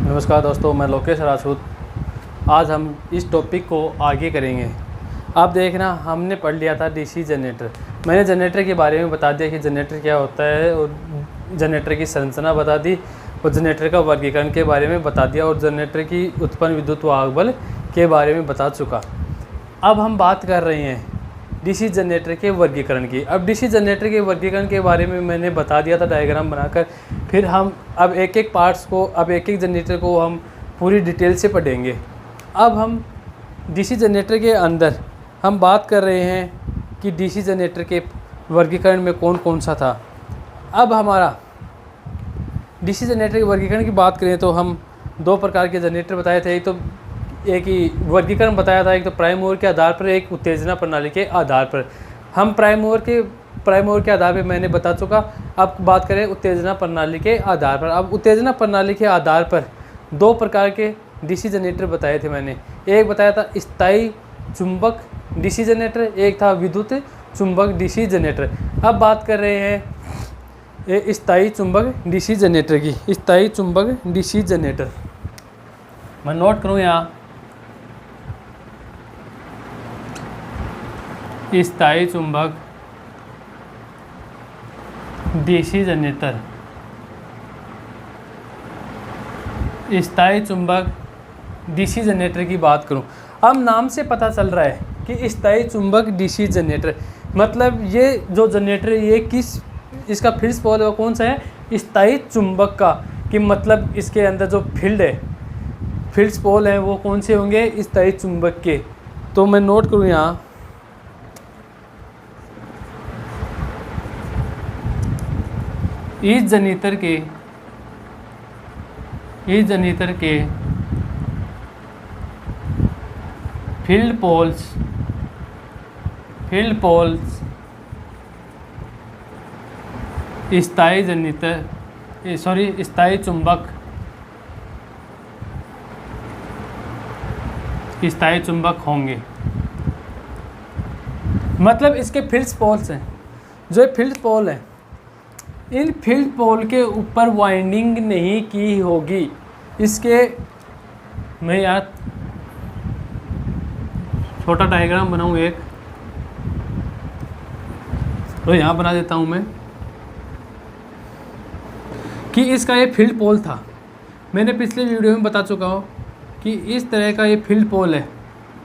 नमस्कार दोस्तों, मैं लोकेश राजपूत। आज हम इस टॉपिक को आगे करेंगे। आप देखना, हमने पढ़ लिया था डीसी जनरेटर। मैंने जनरेटर के बारे में बता दिया कि जनरेटर क्या होता है और जनरेटर की संरचना बता दी और जनरेटर का वर्गीकरण के बारे में बता दिया और जनरेटर की उत्पन्न विद्युत वाहक बल के बारे में बता चुका। अब हम बात कर रहे हैं डीसी जनरेटर के वर्गीकरण की। अब डीसी जनरेटर के वर्गीकरण के बारे में मैंने बता दिया था डायग्राम बनाकर। फिर हम अब एक एक पार्ट्स को, अब एक एक जनरेटर को हम पूरी डिटेल से पढ़ेंगे। अब हम डीसी जनरेटर के अंदर हम बात कर रहे हैं कि डीसी जनरेटर के वर्गीकरण में कौन कौन सा था। अब हमारा डीसी जनरेटर के वर्गीकरण की बात करें तो हम दो प्रकार के जनरेटर बताए थे। एक ही वर्गीकरण बताया था, एक तो प्राइम मूवर के आधार पर, एक उत्तेजना प्रणाली के आधार पर। हम प्राइम मूवर के आधार पर मैंने बता चुका। अब बात करें उत्तेजना प्रणाली के आधार पर। अब उत्तेजना प्रणाली के आधार पर दो प्रकार के डीसी जनरेटर बताए थे मैंने। एक बताया था स्थायी चुंबक डीसी जनरेटर, एक था विद्युत चुंबक डीसी जनरेटर। अब बात कर रहे हैं स्थायी चुंबक डीसी जनरेटर की। स्थायी चुंबक डीसी जनरेटर मैं नोट करूँ यहाँ, स्थायी चुंबक डीसी जनरेटर। स्थायी चुंबक डीसी जनरेटर की बात करूं, अब नाम से पता चल रहा है कि स्थायी चुंबक डीसी जनरेटर, मतलब ये जो जनरेटर है ये इसका फील्ड पोल है कौन सा है, स्थायी चुंबक का। कि मतलब इसके अंदर जो फील्ड पोल है वो कौन से होंगे, स्थायी चुंबक के। तो मैं नोट करूं यहाँ, इस जनरेटर के फील्ड पोल्स स्थायी चुंबक होंगे। मतलब इसके फील्ड पोल्स हैं, जो ये फील्ड पोल है, इन फील्ड पोल के ऊपर वाइंडिंग नहीं की होगी। इसके मैं यार छोटा डायग्राम बनाऊं एक, तो यहाँ बना देता हूँ मैं कि इसका ये फील्ड पोल था। मैंने पिछले वीडियो में बता चुका हूँ कि इस तरह का ये फील्ड पोल है,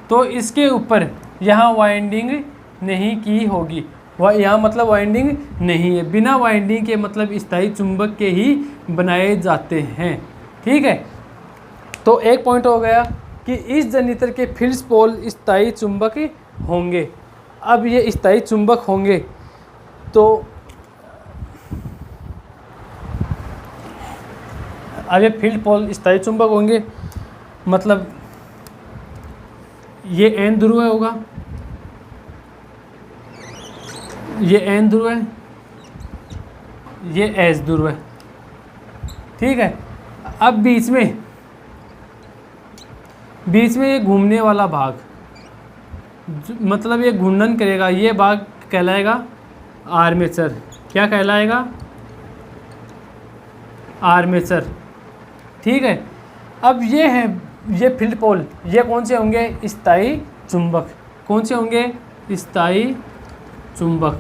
तो इसके ऊपर यहाँ वाइंडिंग नहीं की होगी। यहाँ मतलब वाइंडिंग नहीं है, बिना वाइंडिंग के मतलब स्थायी चुंबक के ही बनाए जाते हैं। ठीक है, तो एक पॉइंट हो गया कि इस जनरेटर के फील्ड पोल स्थायी चुंबक होंगे। अब ये स्थायी चुंबक होंगे तो अब ये फील्ड पोल स्थायी चुंबक होंगे, मतलब ये एन ध्रुव होगा, ये एन ध्रुव है, ये एस ध्रुव है। ठीक है, अब बीच में ये घूमने वाला भाग, मतलब ये घूर्णन करेगा, ये भाग कहलाएगा आर्मेचर। क्या कहलाएगा, आर्मेचर। ठीक है, अब ये फील्ड पोल, ये कौन से होंगे, स्थायी चुंबक। कौन से होंगे, स्थायी चुंबक।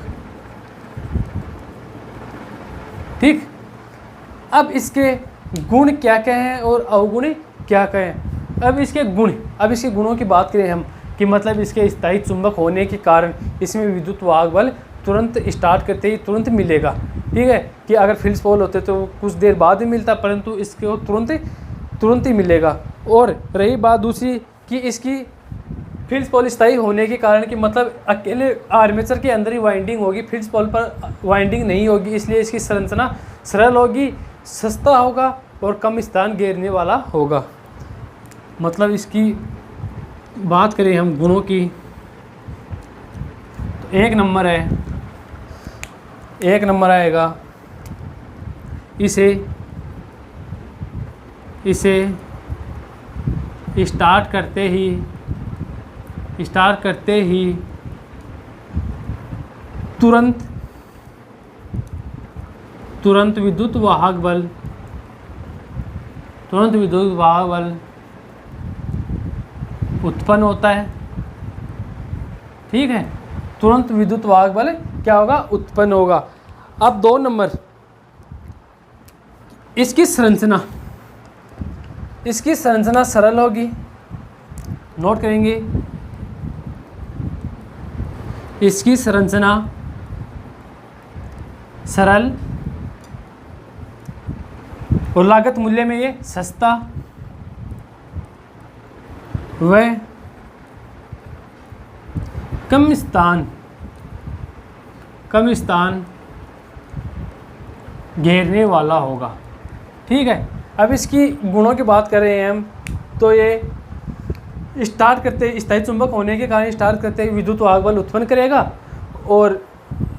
ठीक, अब इसके गुण क्या क्या हैं और अवगुण क्या क्या हैं। अब इसके गुणों की बात करें हम कि मतलब इसके स्थायी चुंबक होने के कारण इसमें विद्युत वाहक बल तुरंत स्टार्ट करते ही तुरंत मिलेगा। ठीक है, कि अगर फील्ड पोल होते तो कुछ देर बाद ही मिलता, परंतु इसके तुरंत ही मिलेगा। और रही बात दूसरी कि इसकी फील्ड पोल स्थायी होने के कारण कि मतलब अकेले आर्मेचर के अंदर ही वाइंडिंग होगी, फील्ड पोल पर वाइंडिंग नहीं होगी, इसलिए इसकी संरचना सरल होगी, सस्ता होगा और कम स्थान घेरने वाला होगा। मतलब इसकी बात करें हम गुणों की, तो एक नंबर आएगा इसे स्टार्ट करते ही तुरंत विद्युत वाहक बल तुरंत विद्युत वाहक बल उत्पन्न होता है। ठीक है, तुरंत विद्युत वाहक बल क्या होगा, उत्पन्न होगा। अब 2 नंबर, इसकी संरचना सरल होगी। नोट करेंगे, इसकी संरचना सरल और लागत मूल्य में ये सस्ता व कम स्थान घेरने वाला होगा। ठीक है, अब इसकी गुणों की बात कर रहे हैं हम, तो ये स्टार्ट करते स्थायी चुंबक होने के कारण स्टार्ट करते विद्युत वाहक बल उत्पन्न करेगा, और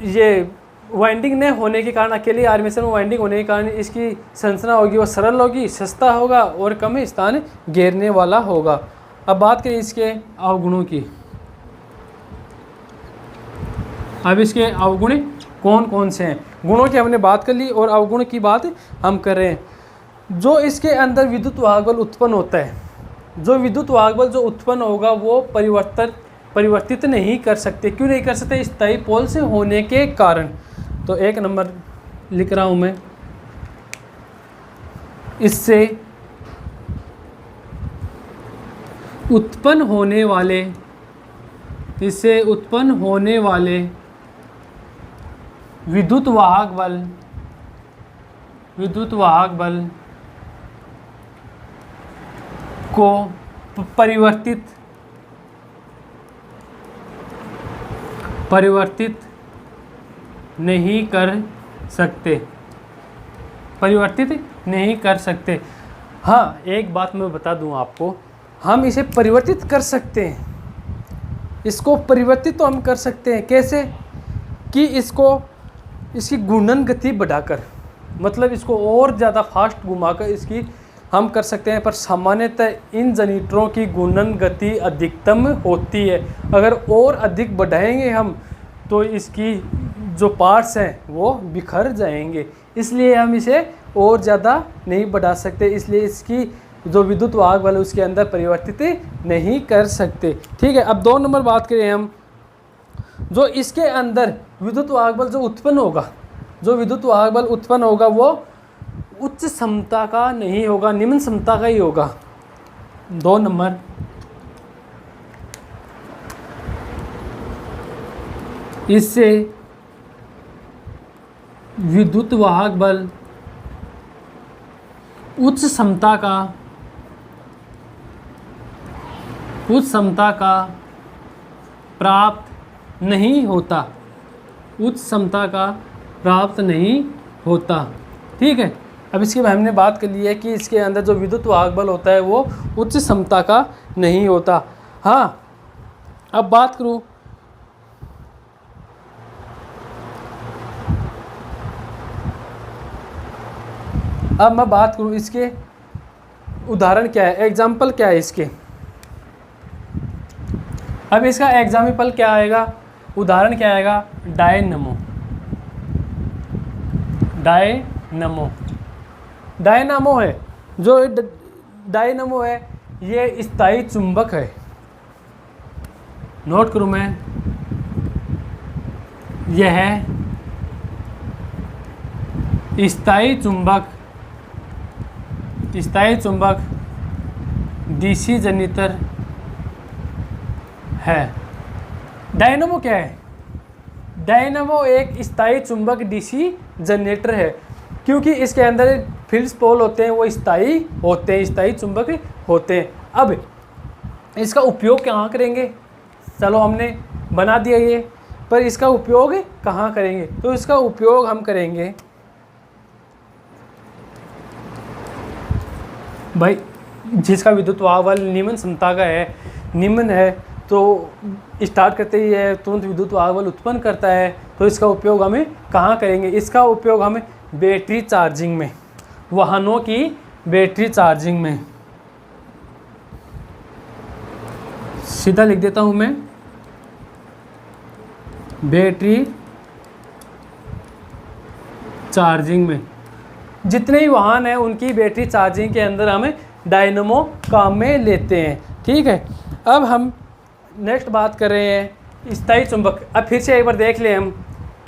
ये वाइंडिंग न होने के कारण, अकेले आर्मेचर में वाइंडिंग होने के कारण इसकी संरचना होगी वो सरल होगी, सस्ता होगा और कम स्थान घेरने वाला होगा। अब बात करें इसके अवगुणों की। अब इसके अवगुण कौन कौन से हैं? गुणों की हमने बात कर ली और अवगुण की बात हम कर रहे हैं। जो इसके अंदर विद्युत वाहक बल उत्पन्न होता है, जो विद्युत वाहक बल जो उत्पन्न होगा वो परिवर्तित नहीं कर सकते। क्यों नहीं कर सकते? स्थायी पोल से होने के कारण। तो 1 नंबर लिख रहा हूँ मैं, इससे उत्पन्न होने वाले विद्युत वाहक बल को परिवर्तित नहीं कर सकते। हाँ, एक बात मैं बता दूं आपको, हम इसे परिवर्तित कर सकते हैं। इसको परिवर्तित तो हम कर सकते हैं। कैसे? कि इसकी घूर्णन गति बढ़ाकर, मतलब इसको और ज़्यादा फास्ट घुमाकर इसकी हम कर सकते हैं। पर सामान्यतः इन जनरेटरों की घूर्णन गति अधिकतम होती है। अगर और अधिक बढ़ाएंगे हम तो इसकी जो पार्ट्स हैं वो बिखर जाएंगे, इसलिए हम इसे और ज़्यादा नहीं बढ़ा सकते। इसलिए इसकी जो विद्युत वाहक बल उसके अंदर परिवर्तित नहीं कर सकते। ठीक है, अब 2 नंबर बात करें हम, जो इसके अंदर विद्युत वाहक बल जो विद्युत वाहक बल उत्पन्न होगा वो उच्च क्षमता का नहीं होगा, निम्न क्षमता का ही होगा। 2 नंबर, इससे विद्युत वाहक बल उच्च क्षमता का प्राप्त नहीं होता। ठीक है, अब इसके बारे में हमने बात कर ली है कि इसके अंदर जो विद्युत वाहक बल होता है वो उच्च क्षमता का नहीं होता। हाँ, अब बात करूं, इसके उदाहरण क्या है, एग्जाम्पल क्या है इसके। अब इसका एग्जाम्पल क्या आएगा, उदाहरण क्या आएगा? डायनामो है। जो डायनामो है ये स्थायी चुंबक है। नोट करूं मैं, यह स्थायी चुंबक डीसी जनरेटर है। डायनामो क्या है? डायनामो एक स्थायी चुंबक डीसी जनरेटर है, क्योंकि इसके अंदर फील्ड पोल होते हैं वो स्थायी चुंबक होते हैं। अब इसका उपयोग कहाँ करेंगे? चलो हमने बना दिया ये, पर इसका उपयोग कहाँ करेंगे? तो इसका उपयोग हम करेंगे भाई, जिसका विद्युत वाहक बल निम्न क्षमता का है, निम्न है, तो स्टार्ट करते ही है तुरंत विद्युत वाहक बल उत्पन्न करता है। तो इसका उपयोग हमें कहाँ करेंगे? इसका उपयोग हमें बैटरी चार्जिंग में, वाहनों की बैटरी चार्जिंग में। सीधा लिख देता हूँ मैं, बैटरी चार्जिंग में। जितने ही वाहन हैं उनकी बैटरी चार्जिंग के अंदर हम डायनमो काम में लेते हैं। ठीक है, अब हम नेक्स्ट बात कर रहे हैं स्थायी चुंबक। अब फिर से एक बार देख लें हम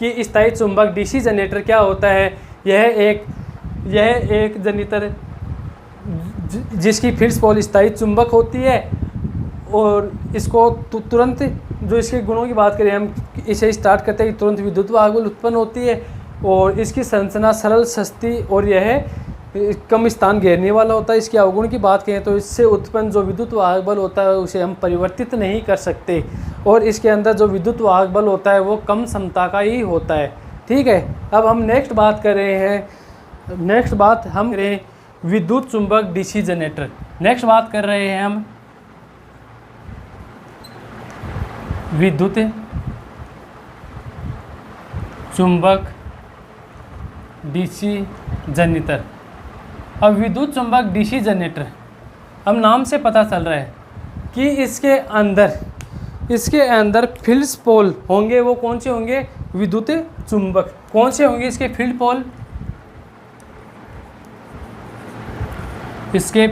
कि स्थायी चुंबक डीसी जनरेटर क्या होता है। यह एक जनरेटर जिसकी फील्ड पोल स्थायी चुंबक होती है और इसको तुरंत, जो इसके गुणों की बात करें हम, इसे स्टार्ट करते ही तुरंत विद्युत वाहक बल उत्पन्न होती है और इसकी संरचना सरल, सस्ती और यह कम स्थान घेरने वाला होता है। इसके अवगुण की बात करें तो इससे उत्पन्न जो विद्युत वाहक बल होता है उसे हम परिवर्तित नहीं कर सकते और इसके अंदर जो विद्युत वाहक बल होता है वो कम क्षमता का ही होता है। ठीक है, अब हम नेक्स्ट बात कर रहे हैं, नेक्स्ट बात हम करें विद्युत चुंबक डीसी जनरेटर। नेक्स्ट बात कर रहे हैं हम विद्युत चुंबक डीसी जनरेटर। अब विद्युत चुंबक डीसी जनरेटर, अब नाम से पता चल रहा है कि इसके अंदर फील्ड पोल होंगे। वो कौन से होंगे? विद्युत चुंबक। कौन से होंगे इसके फील्ड पोल? इसके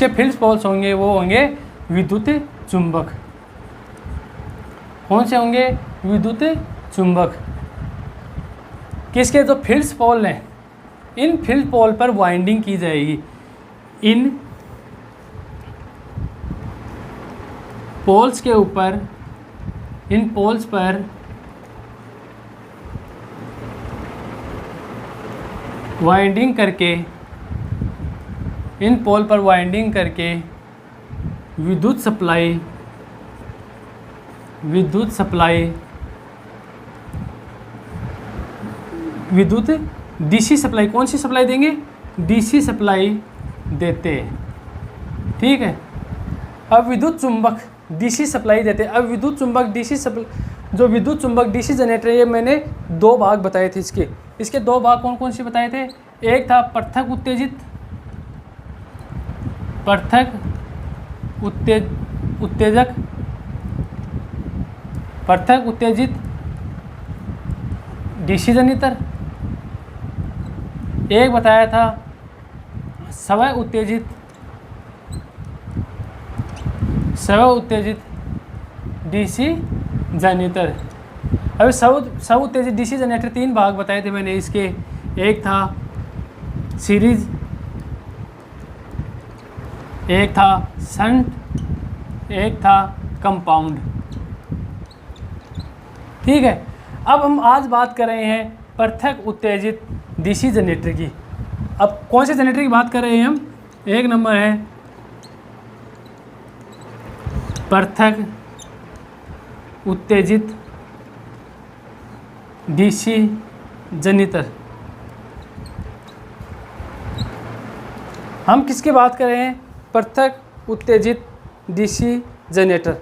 फील्ड पोल्स होंगे, वो होंगे विद्युत चुंबक। कौन से होंगे? विद्युत चुंबक। किसके जो फील्ड पोल हैं, इन फील्ड पोल पर वाइंडिंग की जाएगी। इन पोल्स के ऊपर, इन पोल्स पर वाइंडिंग करके, इन पोल पर वाइंडिंग करके विद्युत डीसी सप्लाई, कौन सी सप्लाई देंगे? डीसी सप्लाई देते हैं। ठीक है, अब विद्युत चुंबक डीसी सप्लाई देते हैं। अब विद्युत चुंबक डीसी सप्लाई, जो विद्युत चुंबक डीसी जनरेटर, ये मैंने दो भाग बताए थे। इसके दो भाग कौन कौन से बताए थे? एक था पृथक उत्तेजित डीसी जनरेटर। एक बताया था स्वयं उत्तेजित डीसी जनरेटर। अब स्व उत्तेजित डीसी जनरेटर तीन भाग बताए थे मैंने इसके। एक था सीरीज, एक था शंट, एक था कंपाउंड। ठीक है, अब हम आज बात कर रहे हैं पृथक उत्तेजित डीसी जनरेटर की। अब कौन से जनरेटर की बात कर रहे हैं हम? एक नंबर है पृथक उत्तेजित डीसी जनरेटर। हम किसकी बात कर रहे हैं? पृथक उत्तेजित डीसी जनरेटर।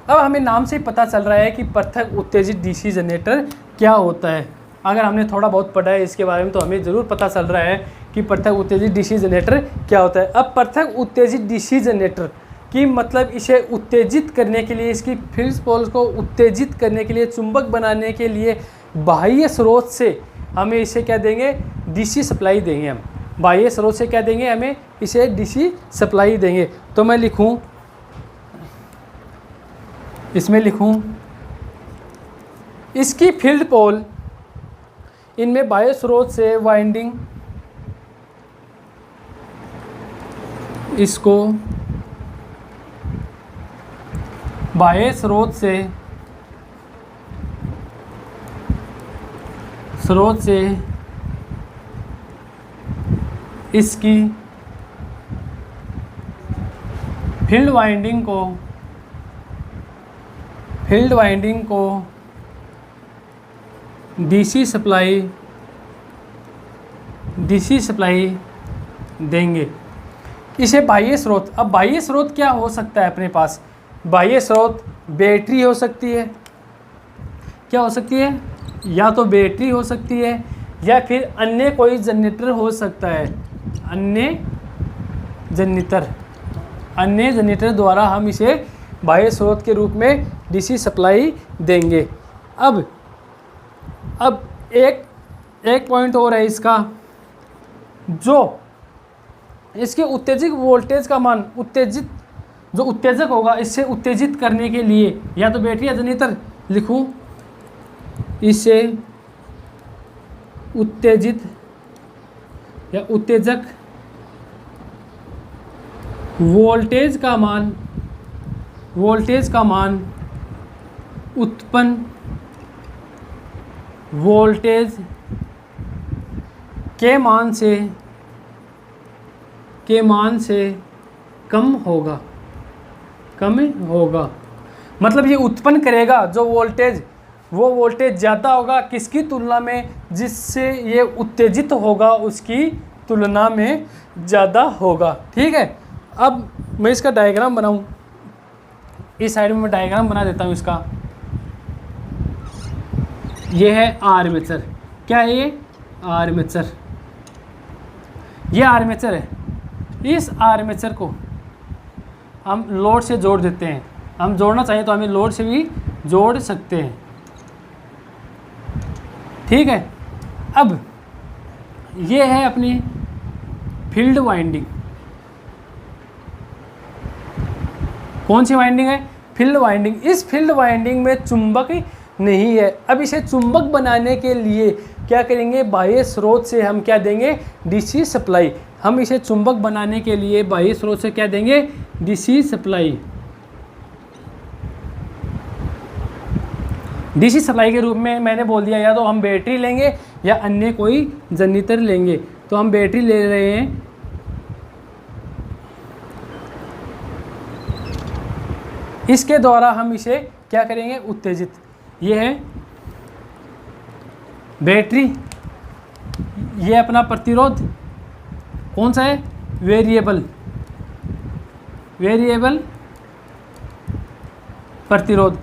अब हमें नाम से ही पता चल रहा है कि पृथक उत्तेजित डीसी जनरेटर क्या होता है। अगर हमने थोड़ा बहुत पढ़ा है इसके बारे में तो हमें ज़रूर पता चल रहा है कि पृथक उत्तेजित डीसी जनरेटर क्या होता है। अब पृथक उत्तेजित डीसी जनरेटर की मतलब इसे उत्तेजित करने के लिए, इसकी फील्ड पोल्स को उत्तेजित करने के लिए, चुंबक बनाने के लिए बाह्य स्रोत से हमें इसे क्या देंगे? डीसी सप्लाई देंगे। हम बाह्य स्रोत से क्या देंगे? हमें इसे डीसी सप्लाई देंगे। तो मैं लिखूं, इसमें लिखूं इसकी फील्ड पोल, इनमें बाह्य स्रोत से वाइंडिंग, इसको बाह्य स्रोत से इसकी फील्ड वाइंडिंग को डीसी सप्लाई देंगे। इसे बाह्य स्रोत, अब बाह्य स्रोत क्या हो सकता है अपने पास? बाह्य स्रोत बैटरी हो सकती है। क्या हो सकती है? या तो बैटरी हो सकती है या फिर अन्य कोई जनरेटर हो सकता है। अन्य जनरेटर द्वारा हम इसे बाह्य स्रोत के रूप में डीसी सप्लाई देंगे। अब एक पॉइंट और है इसका, जो इसके उत्तेजक वोल्टेज का मान, उत्तेजित जो उत्तेजक होगा इससे उत्तेजित करने के लिए, या तो बैटरी या जनरेटर लिखूं, इसे उत्तेजित या उत्तेजक वोल्टेज का मान उत्पन्न वोल्टेज के मान से कम होगा। मतलब ये उत्पन्न करेगा जो वोल्टेज, वो वोल्टेज ज़्यादा होगा किसकी तुलना में, जिससे ये उत्तेजित होगा उसकी तुलना में ज़्यादा होगा। ठीक है, अब मैं इसका डायग्राम बनाऊं, इस साइड में मैं डायग्राम बना देता हूं इसका। ये है आर्मेचर, क्या है ये? आर्मेचर, ये आर्मेचर है। इस आर्मेचर को हम लोड से जोड़ देते हैं, हम जोड़ना चाहिए तो हमें लोड से भी जोड़ सकते हैं। ठीक है, अब ये है अपनी फील्ड वाइंडिंग। कौन सी वाइंडिंग है? Field winding. इस फील्ड वाइंडिंग में चुंबक नहीं है। अब इसे चुंबक बनाने के लिए क्या करेंगे? बाह्य स्रोत से हम क्या देंगे? DC supply. हम इसे चुंबक बनाने के लिए बाह्य स्रोत से क्या देंगे? DC supply. डीसी सप्लाई के रूप में मैंने बोल दिया, या तो हम बैटरी लेंगे या अन्य कोई जनरेटर लेंगे। तो हम बैटरी ले रहे हैं। इसके द्वारा हम इसे क्या करेंगे? उत्तेजित। ये है बैटरी, ये अपना प्रतिरोध कौन सा है? वेरिएबल प्रतिरोध।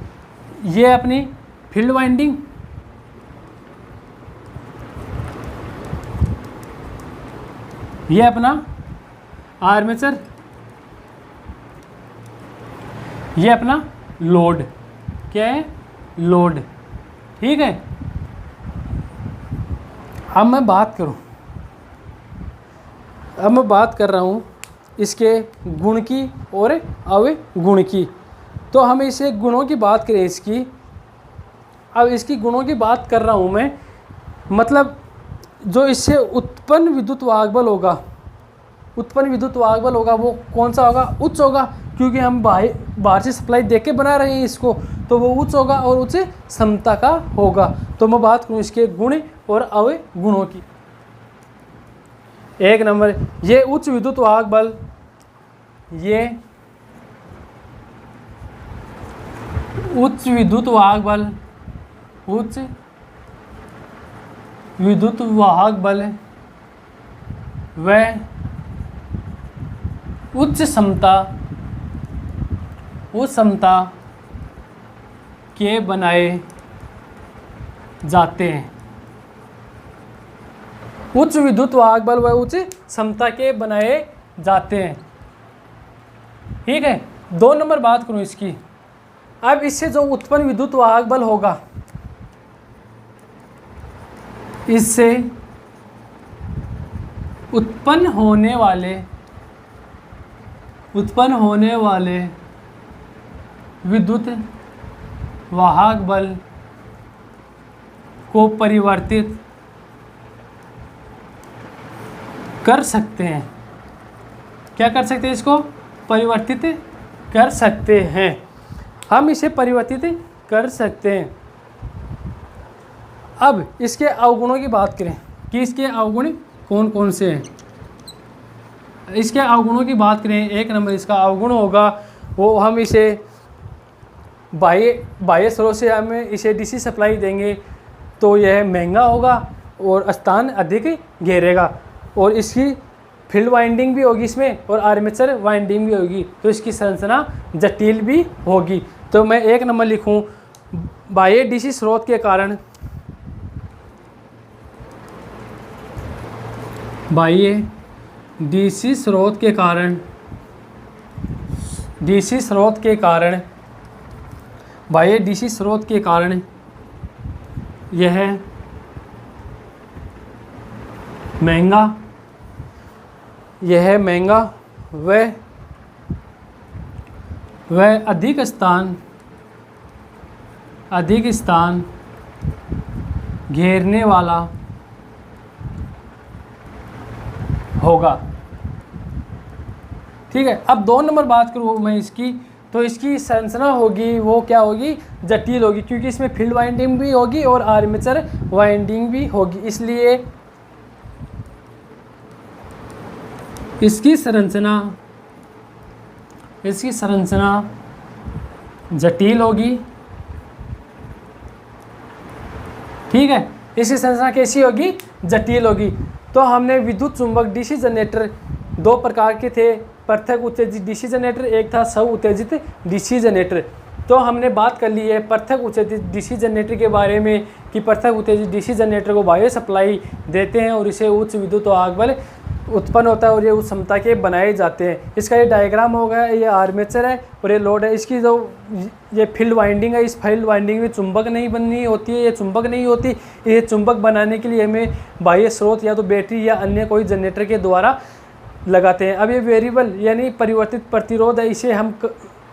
ये अपनी फील्ड वाइंडिंग, ये अपना आर्मेचर, ये अपना लोड। क्या है? लोड। ठीक है, अब मैं बात कर रहा हूँ इसके गुण की और अवगुण की। तो हम इसे गुणों की बात करें इसकी। अब इसकी गुणों की बात कर रहा हूँ मैं, मतलब जो इससे उत्पन्न विद्युत वाहक बल होगा, वो कौन सा होगा? उच्च होगा, क्योंकि हम बाहर से सप्लाई देके बना रहे हैं इसको, तो वो उच्च होगा और उच्च क्षमता का होगा। तो मैं बात करूँ इसके गुण और अवगुणों की। एक नंबर, ये उच्च विद्युत वाहक बल, ये उच्च विद्युत वाहक बल व उच्च क्षमता के बनाए जाते हैं। उच्च विद्युत वाहक बल व उच्च क्षमता के बनाए जाते हैं। ठीक है, 2 नंबर बात करूं इसकी। अब इससे जो उत्पन्न विद्युत वाहक बल होगा, इससे उत्पन्न होने वाले विद्युत वाहक बल को परिवर्तित कर सकते हैं। क्या कर सकते हैं? इसको परिवर्तित कर सकते हैं। हम इसे परिवर्तित कर सकते हैं। अब इसके अवगुणों की बात करें कि इसके अवगुण कौन कौन से हैं। इसके अवगुणों की बात करें, 1 नंबर इसका अवगुण होगा वो, हम इसे बाह्य स्रोत से हम इसे डीसी सप्लाई देंगे तो यह महंगा होगा और स्थान अधिक घेरेगा, और इसकी फील्ड वाइंडिंग भी होगी इसमें और आर्मेचर वाइंडिंग भी होगी, तो इसकी संरचना जटिल भी होगी। तो मैं 1 नंबर लिखूं, बाह्य डीसी स्रोत के कारण, बाह्य डीसी स्रोत के कारण बाह्य डीसी स्रोत के कारण यह महंगा, यह है महंगा, वह अधिक स्थान घेरने वाला होगा। ठीक है, अब 2 नंबर बात करूँ मैं इसकी, तो इसकी संरचना होगी वो क्या होगी, जटिल होगी, क्योंकि इसमें फील्ड वाइंडिंग भी होगी और आर्मेचर वाइंडिंग भी होगी, इसलिए इसकी संरचना जटिल होगी। ठीक है, इसकी संरचना कैसी होगी, जटिल होगी। तो हमने विद्युत चुंबक डीसी जनरेटर 2 प्रकार के थे, पृथक उत्तेजित डीसी जनरेटर, एक था स्व उत्तेजित डीसी जनरेटर। तो हमने बात कर ली है पृथक उत्तेजित डीसी जनरेटर के बारे में कि पृथक उत्तेजित डीसी जनरेटर को बाह्य सप्लाई देते हैं और इसे उच्च विद्युत वाहक बल उत्पन्न होता है और ये उच्च क्षमता के बनाए जाते हैं। इसका ये डायग्राम होगा, ये आर्मेचर है और ये लोड है। इसकी जो ये फील्ड वाइंडिंग है, इस फील्ड वाइंडिंग में चुंबक नहीं बननी होती है, ये चुंबक नहीं होती। ये चुंबक बनाने के लिए हमें बाह्य स्रोत या तो बैटरी या अन्य कोई जनरेटर के द्वारा लगाते हैं। अब ये वेरिएबल यानी परिवर्तित प्रतिरोध है, इसे हम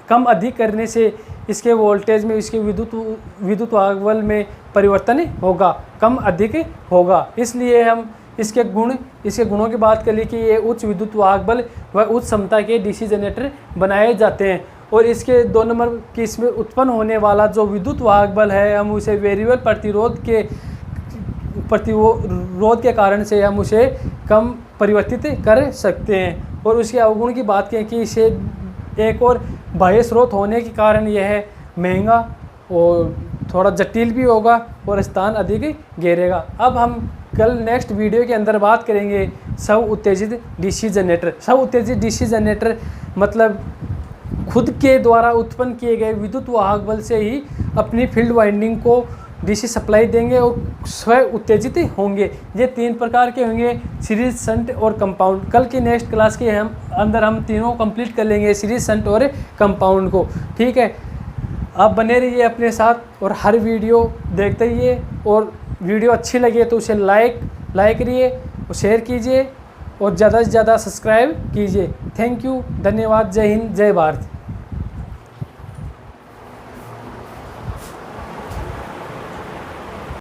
कम अधिक करने से इसके वोल्टेज में, इसके विद्युत वाहक बल में परिवर्तन होगा, कम अधिक होगा। इसलिए हम इसके गुणों की बात करें कि ये उच्च विद्युत वाहक बल व उच्च क्षमता के डीसी जनरेटर बनाए जाते हैं। और इसके 2 नंबर की इसमें उत्पन्न होने वाला जो विद्युत वाहक बल है, हम उसे वेरिएबल प्रतिरोध के कारण से हम उसे कम परिवर्तित कर सकते हैं। और उसके अवगुण की बात करें कि इसे एक और बाह्य स्रोत होने के कारण यह महंगा और थोड़ा जटिल भी होगा और स्थान अधिक घेरेगा। अब हम कल नेक्स्ट वीडियो के अंदर बात करेंगे स्व उत्तेजित डीसी जनरेटर। स्व उत्तेजित डीसी जनरेटर मतलब खुद के द्वारा उत्पन्न किए गए विद्युत वाहक बल से ही अपनी फील्ड वाइंडिंग को डीसी सप्लाई देंगे और स्व उत्तेजित होंगे। ये 3 प्रकार के होंगे, सीरीज, शंट और कंपाउंड। कल की नेक्स्ट क्लास के हम तीनों कंप्लीट कर लेंगे, सीरीज, शंट और कंपाउंड को। ठीक है, आप बने रहिए अपने साथ और हर वीडियो देखते रहिए। और वीडियो अच्छी लगे तो उसे लाइक करिए और शेयर कीजिए और ज़्यादा से ज़्यादा सब्सक्राइब कीजिए। थैंक यू, धन्यवाद, जय हिंद, जय भारत।